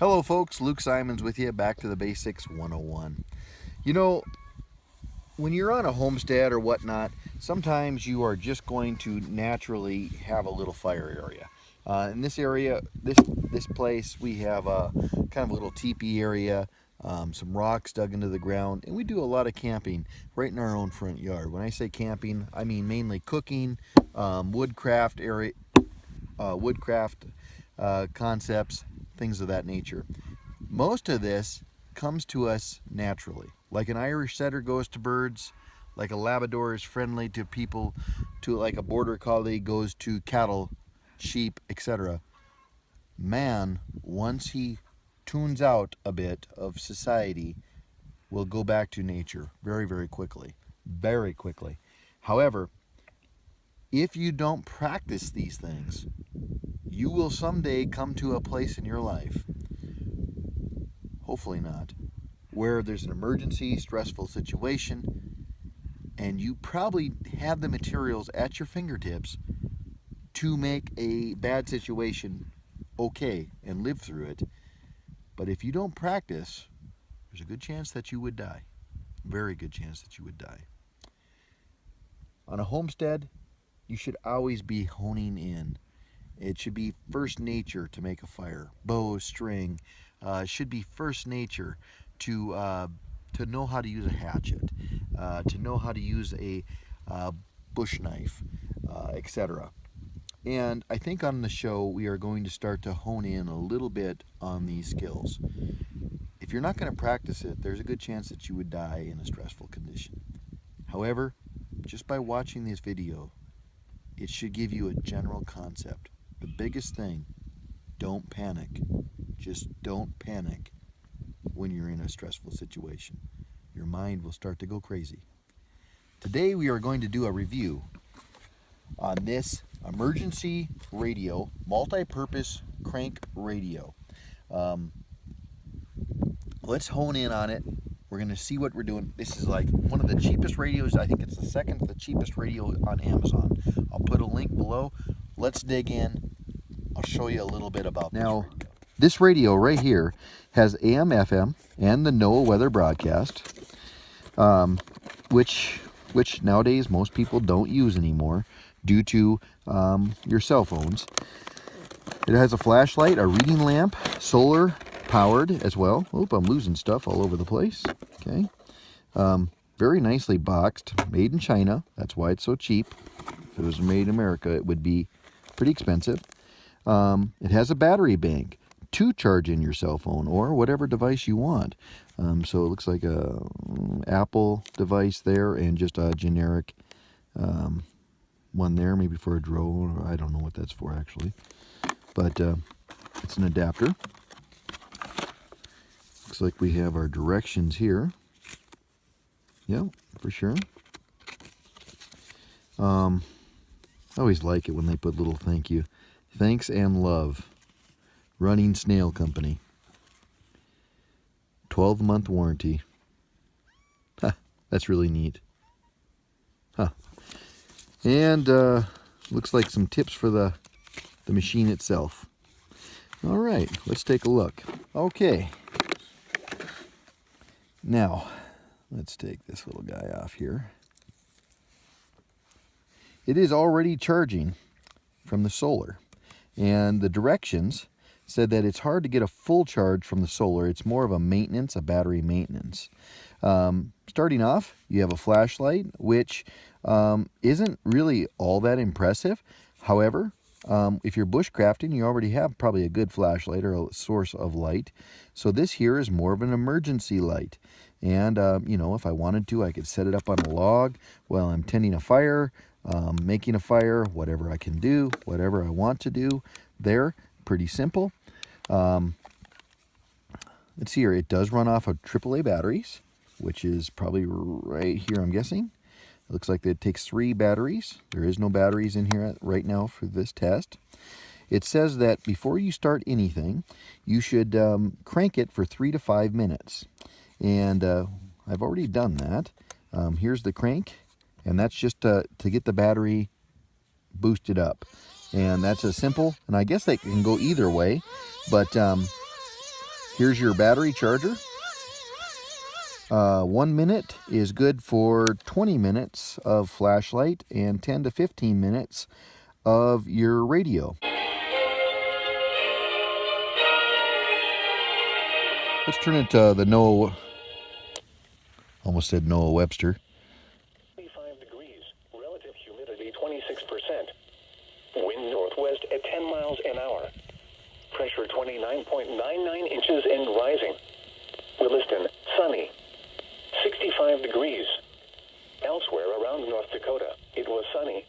Hello folks, Luke Simons with you, back to the Basics 101. You know, when you're on a homestead or whatnot, sometimes you are just going to naturally have a little fire area. In this area, this place, we have a kind of a little teepee area, some rocks dug into the ground, and we do a lot of camping right in our own front yard. When I say camping, I mean mainly cooking, woodcraft area, woodcraft concepts, things of that nature. Most of this comes to us naturally. Like an Irish setter goes to birds, like a Labrador is friendly to people, to like a border collie goes to cattle, sheep, etc. Man, once he tunes out a bit of society, will go back to nature very, very quickly. Very quickly. However, if you don't practice these things, you will someday come to a place in your life, hopefully not, where there's an emergency, stressful situation, and you probably have the materials at your fingertips to make a bad situation okay and live through it. But if you don't practice, there's a good chance that you would die. Very good chance that you would die. On a homestead, you should always be honing in. It should be first nature to make a fire. Bow, string, should be first nature to know how to use a hatchet, to know how to use a bush knife, etc. And I think on the show we are going to start to hone in a little bit on these skills. If you're not going to practice it, there's a good chance that you would die in a stressful condition. However, just by watching this video, it should give you a general concept. The biggest thing, don't panic. Just don't panic when you're in a stressful situation. Your mind will start to go crazy. Today we are going to do a review on this emergency radio, multi-purpose crank radio. Let's hone in on it. We're going to see what we're doing. This is like one of the cheapest radios. I think it's the second to the cheapest radio on Amazon. I'll put a link below. Let's dig in. I'll show you a little bit about now, this radio right here has AM, FM, and the NOAA weather broadcast, which nowadays most people don't use anymore due to your cell phones. It has a flashlight, a reading lamp, solar powered as well. Oop, I'm losing stuff all over the place. Okay. Very nicely boxed, made in China. That's why it's so cheap. If it was made in America, it would be pretty expensive. It has a battery bank to charge in your cell phone or whatever device you want. So it looks like a Apple device there and just a generic one there, maybe for a drone. I don't know what that's for actually, but it's an adapter. Looks like we have our directions here. Yeah, for sure. I always like it when they put little thank you. Thanks and love. RunningSnail Company. 12-month warranty. Huh, that's really neat. Huh. And looks like some tips for the machine itself. All right, let's take a look. Okay. Now, let's take this little guy off here. It is already charging from the solar. And the directions said that it's hard to get a full charge from the solar. It's more of a maintenance, a battery maintenance. Starting off, you have a flashlight, which isn't really all that impressive. However, if you're bushcrafting, you already have probably a good flashlight or a source of light. So this here is more of an emergency light. And, you know, if I wanted to, I could set it up on a log while I'm tending a fire, making a fire, whatever I can do, whatever I want to do there. Pretty simple. Let's see here. It does run off of AAA batteries, which is probably right here, I'm guessing. It looks like it takes 3 batteries. There is no batteries in here right now for this test. It says that before you start anything, you should crank it for 3 to 5 minutes. And I've already done that. Here's the crank, and that's just to get the battery boosted up. And that's as simple, and I guess they can go either way, but Here's your battery charger. 1 minute is good for 20 minutes of flashlight and 10 to 15 minutes of your radio. Let's turn it to the Noah, almost said Noah Webster. 25 degrees, relative humidity 26%. Wind northwest at 10 miles an hour. Pressure 29.99 inches and rising. Williston, sunny. 65 degrees. Elsewhere around North Dakota, it was sunny.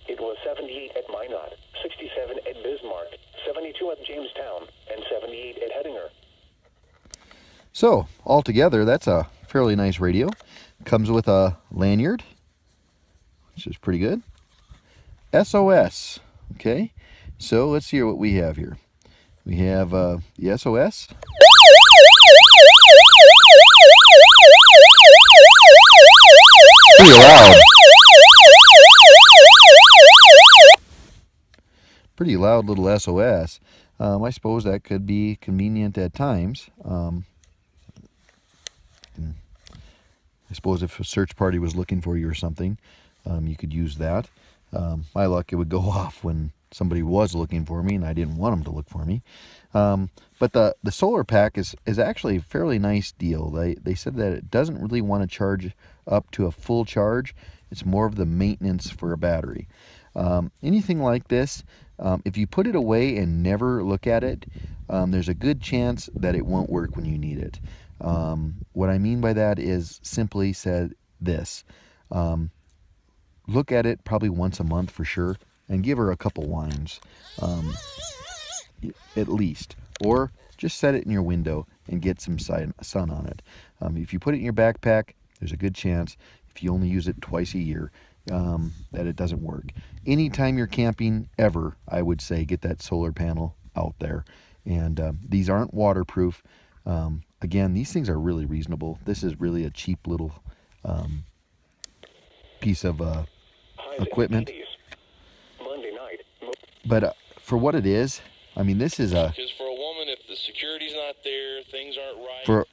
It was 78 at Minot, 67 at Bismarck, 72 at Jamestown, and 78 at Hettinger. So, altogether, that's a fairly nice radio. Comes with a lanyard, which is pretty good. SOS, okay? So, let's see what we have here. We have the SOS. Pretty loud. Pretty loud little SOS. I suppose that could be convenient at times. I suppose if a search party was looking for you or something, you could use that. My luck, it would go off when somebody was looking for me and I didn't want them to look for me. But the solar pack is actually a fairly nice deal. They said that it doesn't really want to charge up to a full charge. It's more of the maintenance for a battery. Anything like this, if you put it away and never look at it, there's a good chance that it won't work when you need it. What I mean by that is simply said this. Look at it probably once a month for sure and give her a couple whines, at least. Or just set it in your window and get some sun on it. If you put it in your backpack, there's a good chance, if you only use it twice a year, that it doesn't work. Anytime you're camping ever, I would say get that solar panel out there. And these aren't waterproof. Again, these things are really reasonable. This is really a cheap little piece of equipment. But for what it is, I mean, this is a... Because for a woman, if the security's not there, things aren't right.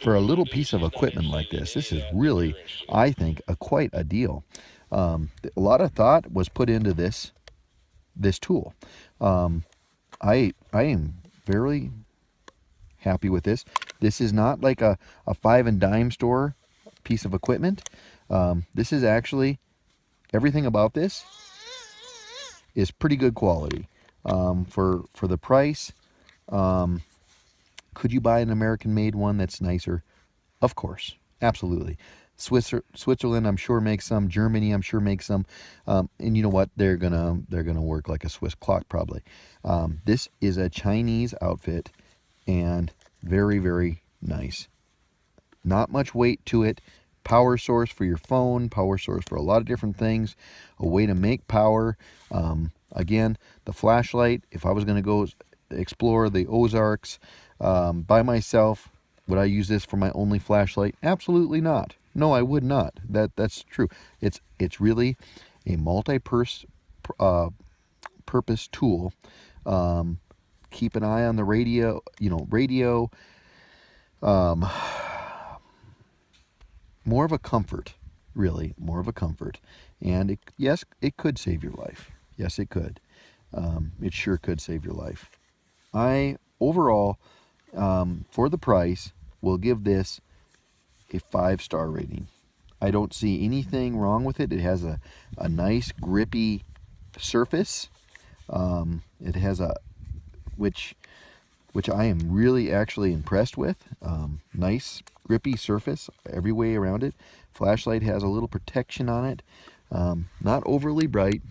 For a little piece of equipment like this is really, I think, quite a deal. A lot of thought was put into this tool. I am very happy with this. This is not like a five and dime store piece of equipment. This is actually, everything about this is pretty good quality. For the price, could you buy an American-made one that's nicer? Of course, absolutely. Switzerland, I'm sure, makes some. Germany, I'm sure, makes some. And you know what? They're gonna work like a Swiss clock, probably. This is a Chinese outfit, and very, very nice. Not much weight to it. Power source for your phone. Power source for a lot of different things. A way to make power. Again, the flashlight. If I was going to go explore the Ozarks by myself, would I use this for my only flashlight? Absolutely not. No, I would not. That's true. It's really a multi-purpose tool. Keep an eye on the radio. More of a comfort, really, more of a comfort. And yes, it could save your life. Yes, it could. It sure could save your life. I overall, for the price, will give this a 5-star rating. I don't see anything wrong with it. It has a nice grippy surface. It has which I am really actually impressed with. Nice grippy surface every way around it. Flashlight has a little protection on it. Not overly bright,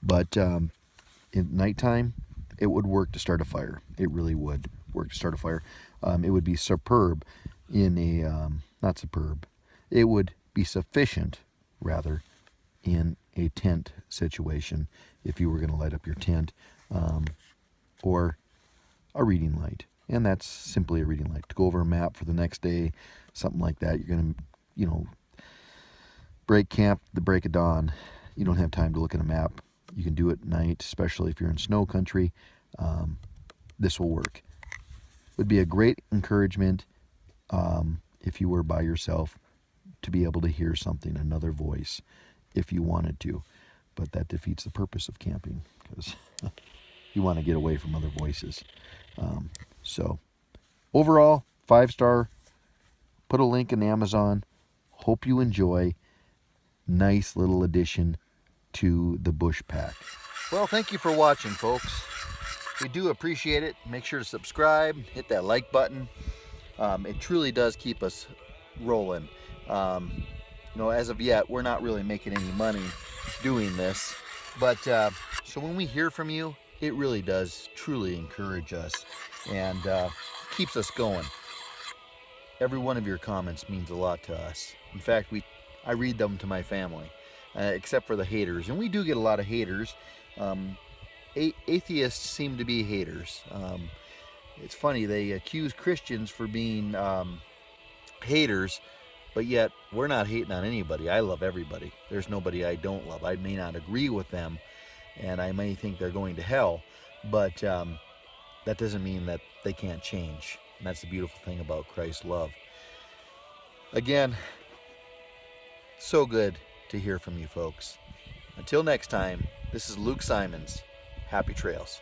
but in nighttime it would work to start a fire. It really would work to start a fire. It would be superb in a not superb. It would be sufficient, rather, in a tent situation if you were going to light up your tent, or a reading light. And that's simply a reading light. To go over a map for the next day, something like that. You're going to, break camp the break of dawn. You don't have time to look at a map. You can do it at night, especially if you're in snow country. This will work. would be a great encouragement if you were by yourself to be able to hear something, another voice, if you wanted to. But that defeats the purpose of camping, because you want to get away from other voices. So overall, 5-star. Put a link in Amazon. Hope you enjoy. Nice little addition to the bush pack. Well, thank you for watching, folks. We do appreciate it. Make sure to subscribe, hit that like button. It truly does keep us rolling. You know, as of yet, we're not really making any money doing this, but so when we hear from you, it really does truly encourage us and keeps us going. Every one of your comments means a lot to us. In fact, I read them to my family, except for the haters, and we do get a lot of haters. Atheists seem to be haters. It's funny, they accuse Christians for being haters, but yet we're not hating on anybody. I love everybody. There's nobody I don't love. I may not agree with them, and I may think they're going to hell, but that doesn't mean that they can't change. And that's the beautiful thing about Christ's love. Again, so good to hear from you folks. Until next time, this is Luke Simons. Happy trails.